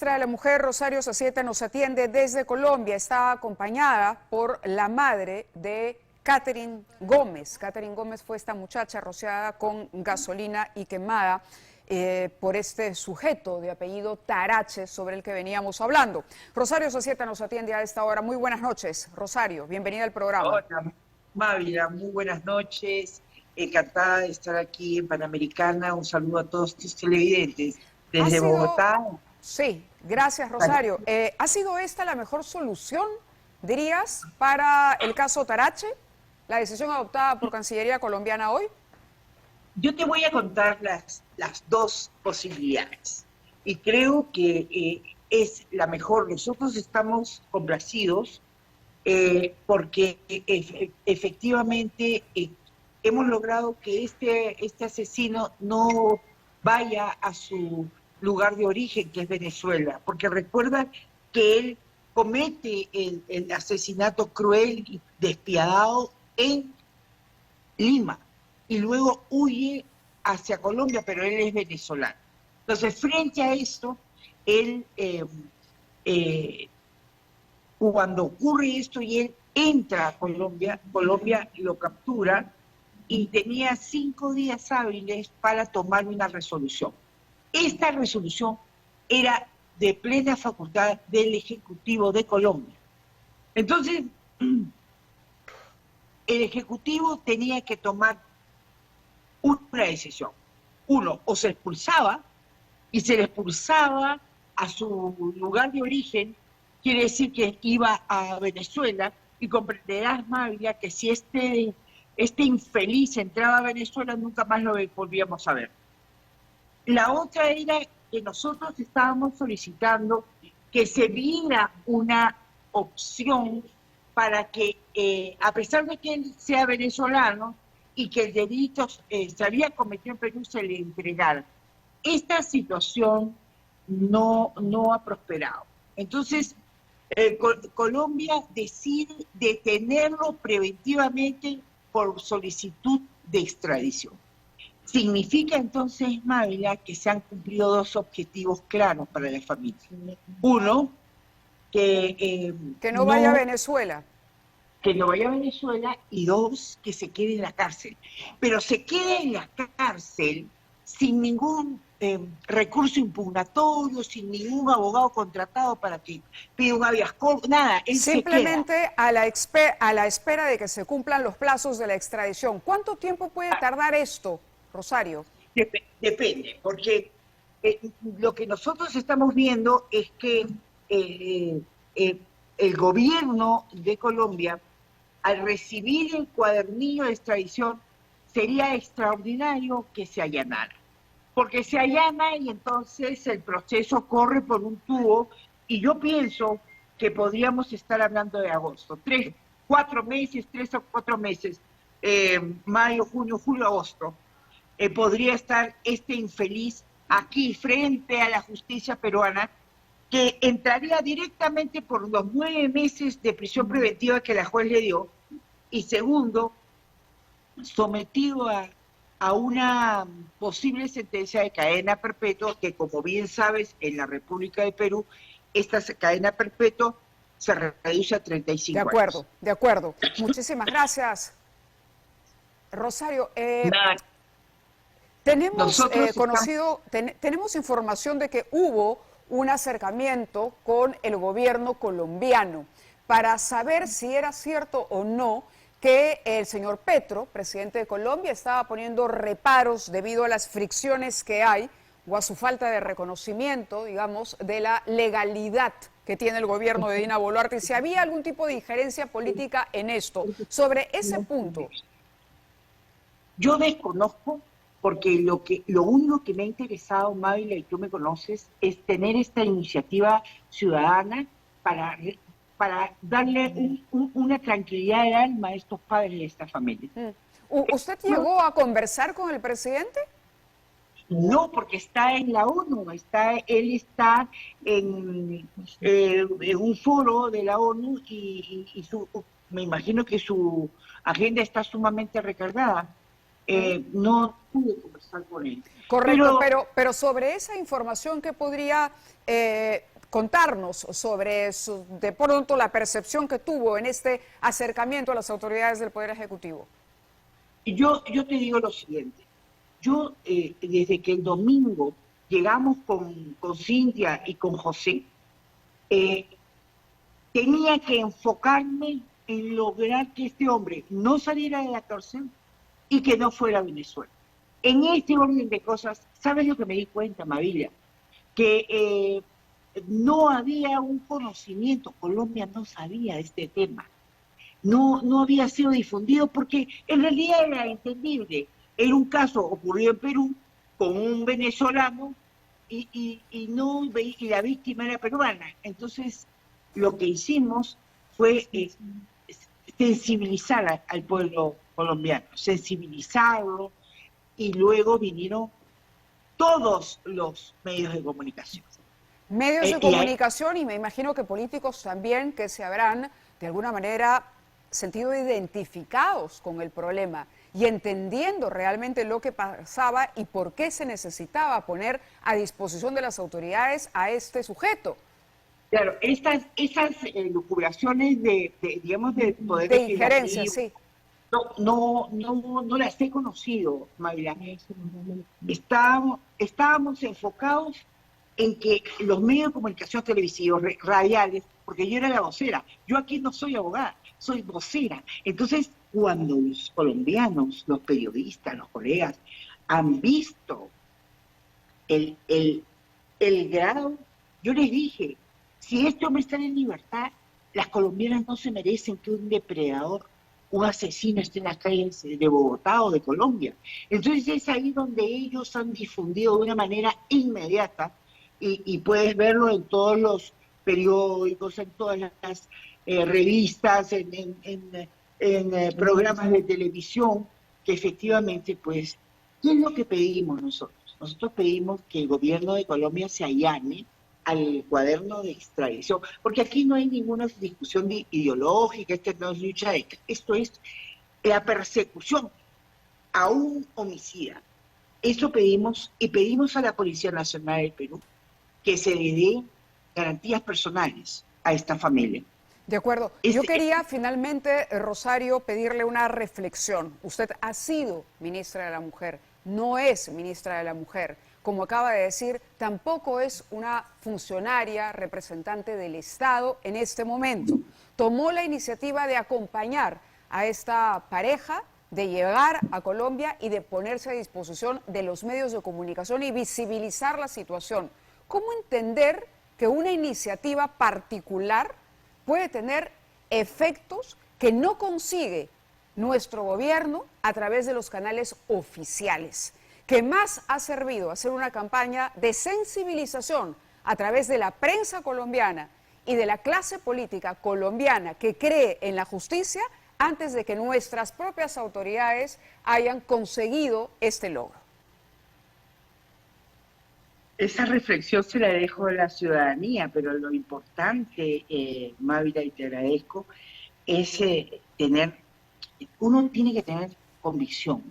ministra de la Mujer, Rosario Sasieta, nos atiende desde Colombia. Está acompañada por la madre de Catherine Gómez. Catherine Gómez fue esta muchacha rociada con gasolina y quemada por este sujeto de apellido Tarache sobre el que veníamos hablando. Rosario Sasieta nos atiende a esta hora. Muy buenas noches, Rosario. Bienvenida al programa. Hola, Mávila. Muy buenas noches. Encantada de estar aquí en Panamericana. Un saludo a todos tus televidentes. Desde Bogotá. Sí, gracias, Rosario. ¿Ha sido esta la mejor solución, dirías, para el caso Tarache? ¿La decisión adoptada por Cancillería colombiana hoy? Yo te voy a contar las dos posibilidades. Y creo que es la mejor. Nosotros estamos complacidos porque efectivamente hemos logrado que este asesino no vaya a su lugar de origen, que es Venezuela, porque recuerda que él comete el asesinato cruel y despiadado en Lima y luego huye hacia Colombia, pero él es venezolano. Entonces, frente a esto, él, cuando ocurre esto y él entra a Colombia, Colombia lo captura y tenía 5 días hábiles para tomar una resolución. Esta resolución era de plena facultad del Ejecutivo de Colombia. Entonces, el Ejecutivo tenía que tomar una decisión. Uno, o se expulsaba, y se le expulsaba a su lugar de origen, quiere decir que iba a Venezuela, y comprenderás, Mávila, que si este infeliz entraba a Venezuela, nunca más lo volvíamos a ver. La otra era que nosotros estábamos solicitando que se viera una opción para que, a pesar de que él sea venezolano y que el delito se había cometido en Perú, se le entregara. Esta situación no ha prosperado. Entonces, Colombia decide detenerlo preventivamente por solicitud de extradición. Significa entonces, Mávila, que se han cumplido dos objetivos claros para la familia. Uno, que no vaya a Venezuela. Que no vaya a Venezuela, y dos, que se quede en la cárcel. Pero se quede en la cárcel sin ningún recurso impugnatorio, sin ningún abogado contratado para que pida un habeas corpus, nada. Él simplemente se queda a la espera de que se cumplan los plazos de la extradición. ¿Cuánto tiempo puede tardar esto, Rosario? Depende, porque lo que nosotros estamos viendo es que el gobierno de Colombia, al recibir el cuadernillo de extradición, sería extraordinario que se allanara. Porque se allana y entonces el proceso corre por un tubo, y yo pienso que podríamos estar hablando de agosto. 3 o 4 meses, mayo, junio, julio, agosto. Podría estar este infeliz aquí frente a la justicia peruana, que entraría directamente por los 9 meses de prisión preventiva que la juez le dio, y segundo, sometido a una posible sentencia de cadena perpetua, que, como bien sabes, en la República de Perú, esta cadena perpetua se reduce a 35 años. De acuerdo. Muchísimas gracias, Rosario. Tenemos información de que hubo un acercamiento con el gobierno colombiano para saber si era cierto o no que el señor Petro, presidente de Colombia, estaba poniendo reparos debido a las fricciones que hay o a su falta de reconocimiento, digamos, de la legalidad que tiene el gobierno de Dina Boluarte, y si había algún tipo de injerencia política en esto. Sobre ese punto. Yo desconozco, porque lo único que me ha interesado, Mávila, y tú me conoces, es tener esta iniciativa ciudadana para darle una tranquilidad de alma a estos padres y a esta familia. ¿Usted llegó a conversar con el presidente? No, porque está en la ONU, él está en un foro de la ONU, y me imagino que su agenda está sumamente recargada. No pude conversar con él. Correcto, pero sobre esa información, ¿qué podría contarnos sobre de pronto la percepción que tuvo en este acercamiento a las autoridades del Poder Ejecutivo. Yo te digo lo siguiente. Yo, desde que el domingo llegamos con Cintia y con José, tenía que enfocarme en lograr que este hombre no saliera de la cárcel y que no fuera a Venezuela. En este orden de cosas, ¿sabes lo que me di cuenta, Mavila? Que no había un conocimiento, Colombia no sabía de este tema, no había sido difundido porque en realidad era entendible. Era un caso ocurrido en Perú con un venezolano y la víctima era peruana. Entonces, lo que hicimos fue sensibilizar al pueblo colombiano, sensibilizarlo, y luego vinieron todos los medios de comunicación. Medios de comunicación y me imagino que políticos también que se habrán de alguna manera sentido identificados con el problema y entendiendo realmente lo que pasaba y por qué se necesitaba poner a disposición de las autoridades a este sujeto. Claro, esas lucubraciones digamos, del poder de injerencia, sí. No las he conocido, Mayra. Estábamos enfocados en que los medios de comunicación televisivos, radiales, porque yo era la vocera, yo aquí no soy abogada, soy vocera. Entonces, cuando los colombianos, los periodistas, los colegas, han visto el grado, yo les dije, si este hombre está en libertad, las colombianas no se merecen que un depredador, un asesino esté en las calles de Bogotá o de Colombia. Entonces es ahí donde ellos han difundido de una manera inmediata, y puedes verlo en todos los periódicos, en todas las revistas, en programas de televisión, que efectivamente, pues, ¿qué es lo que pedimos nosotros? Nosotros pedimos que el gobierno de Colombia se allane al cuaderno de extradición, porque aquí no hay ninguna discusión ideológica, no es lucha esto es la persecución a un homicida. Eso pedimos, y pedimos a la Policía Nacional del Perú que se le dé garantías personales a esta familia. De acuerdo. Yo quería finalmente, Rosario, pedirle una reflexión. Usted ha sido ministra de la Mujer, no es ministra de la Mujer. Como acaba de decir, tampoco es una funcionaria representante del Estado en este momento. Tomó la iniciativa de acompañar a esta pareja, de llegar a Colombia y de ponerse a disposición de los medios de comunicación y visibilizar la situación. ¿Cómo entender que una iniciativa particular puede tener efectos que no consigue nuestro gobierno a través de los canales oficiales? Que más ha servido hacer una campaña de sensibilización a través de la prensa colombiana y de la clase política colombiana que cree en la justicia antes de que nuestras propias autoridades hayan conseguido este logro. Esa reflexión se la dejo a la ciudadanía, pero lo importante, Mávila, y te agradezco, es uno tiene que tener convicción.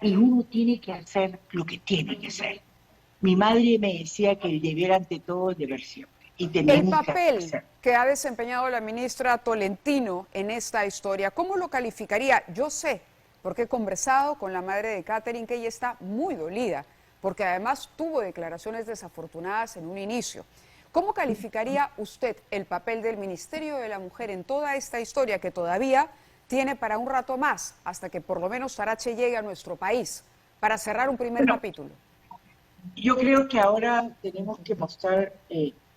Y uno tiene que hacer lo que tiene que hacer. Mi madre me decía que el deber ante todo es deber siempre. Y el papel que ha desempeñado la ministra Tolentino en esta historia, ¿cómo lo calificaría? Yo sé, porque he conversado con la madre de Catherine, que ella está muy dolida, porque además tuvo declaraciones desafortunadas en un inicio. ¿Cómo calificaría usted el papel del Ministerio de la Mujer en toda esta historia que todavía tiene para un rato más, hasta que por lo menos Sarache llegue a nuestro país, para cerrar un primer capítulo? Yo creo que ahora tenemos que mostrar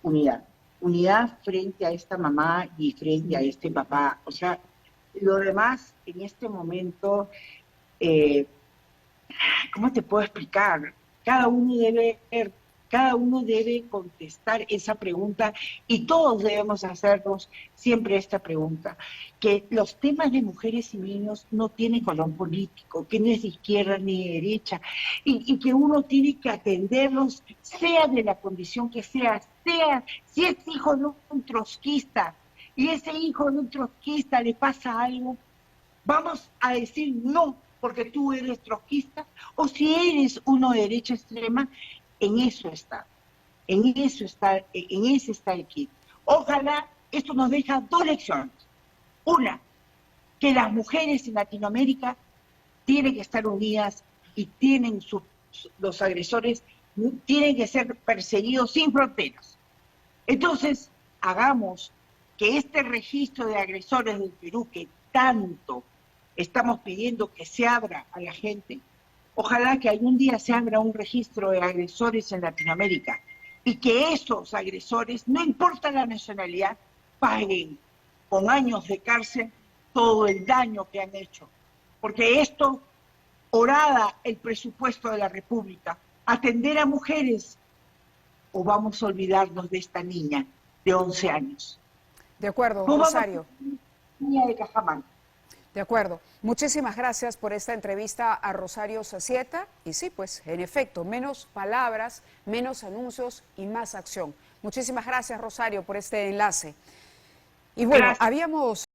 unidad frente a esta mamá y frente a este papá. O sea, lo demás en este momento, ¿cómo te puedo explicar? Cada uno debe contestar esa pregunta, y todos debemos hacernos siempre esta pregunta, que los temas de mujeres y niños no tienen color político, que no es de izquierda ni de derecha, y que uno tiene que atenderlos, sea de la condición que sea si es hijo de un trotskista, y ese hijo de un trotskista le pasa algo, vamos a decir no, porque tú eres trotskista, o si eres uno de derecha extrema, en eso está. En ese está el kit. Ojalá esto nos deja dos lecciones. Una, que las mujeres en Latinoamérica tienen que estar unidas y los agresores tienen que ser perseguidos sin fronteras. Entonces, hagamos que este registro de agresores del Perú, que tanto estamos pidiendo que se abra a la gente, ojalá que algún día se abra un registro de agresores en Latinoamérica y que esos agresores, no importa la nacionalidad, paguen con años de cárcel todo el daño que han hecho. Porque esto, horada el presupuesto de la República, atender a mujeres, o vamos a olvidarnos de esta niña de 11 años. De acuerdo, No Rosario. Niña de Cajamarca. De acuerdo. Muchísimas gracias por esta entrevista a Rosario Zacieta. Y sí, pues, en efecto, menos palabras, menos anuncios y más acción. Muchísimas gracias, Rosario, por este enlace. Y bueno, Gracias. habíamos...